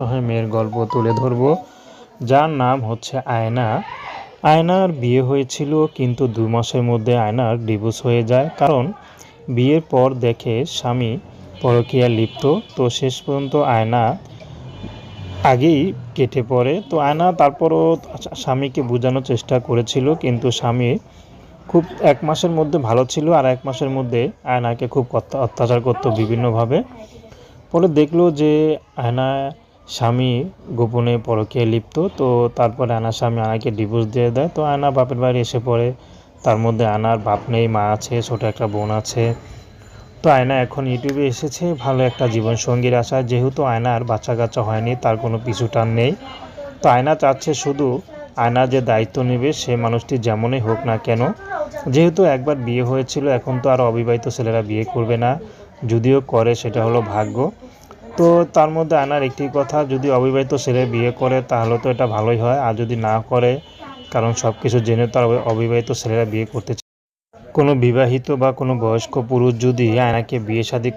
অসহায় মেয়ের গল্প তুলে ধরব, যার নাম হচ্ছে আয়না। আয়নার বিয়ে হয়েছিল, কিন্তু ২ মাসের মধ্যে আয়নার ডিভোর্স হয়ে যায়। কারণ বিয়ের পর দেখে স্বামী পরকীয়ায় লিপ্ত। তো শেষ পর্যন্ত আয়না আগেই কেটে পড়ে। তো আয়না তারপরও স্বামীকে বোঝানোর চেষ্টা করেছিল, কিন্তু স্বামী খুব ১ মাসের মধ্যে ভালো ছিল, আর ১ মাসের মধ্যে আয়নাকে খুব অত্যাচার করতো বিভিন্নভাবে। পরে দেখলো যে আয়না স্বামী গোপনে পরকীয়ায় লিপ্ত। তো তারপরে আয়নার স্বামী আয়নাকে ডিভোর্স দিয়ে দেয়। তো আয়না বাপের বাড়ি এসে পড়ে। তার মধ্যে আয়নার বাপ নেই, মা আছে, ছোট একটা বোন আছে। তো আয়না এখন ইউটিউবে এসেছে ভালো একটা জীবনসঙ্গীর আশায়। যেহেতু আয়নার বাচ্চা-কাচ্চা হয়নি, তার কোনো পিছুটান নেই। তো আয়না চাচ্ছে শুধু আয়না যে দায়িত্ব নেবে সে মানুষটি যেমনই হোক না কেন। যেহেতু একবার বিয়ে হয়েছিল, এখন তো আর অবিবাহিত ছেলেরা বিয়ে করবে না। যদিও করে সেটা হলো ভাগ্য। তো তার মধ্যে আয়নার একটি কথা, যদি অবিবাহিত ছেলে বিয়ে করে তাহলে তো এটা ভালোই হয়, আর যদি না করে, কারণ সব কিছু জেনে তো আর অবিবাহিত ছেলেরা বিয়ে করতে চায়। কোনো বিবাহিত বা কোনো বয়স্ক পুরুষ যদি আয়নাকে বিয়ে শাদী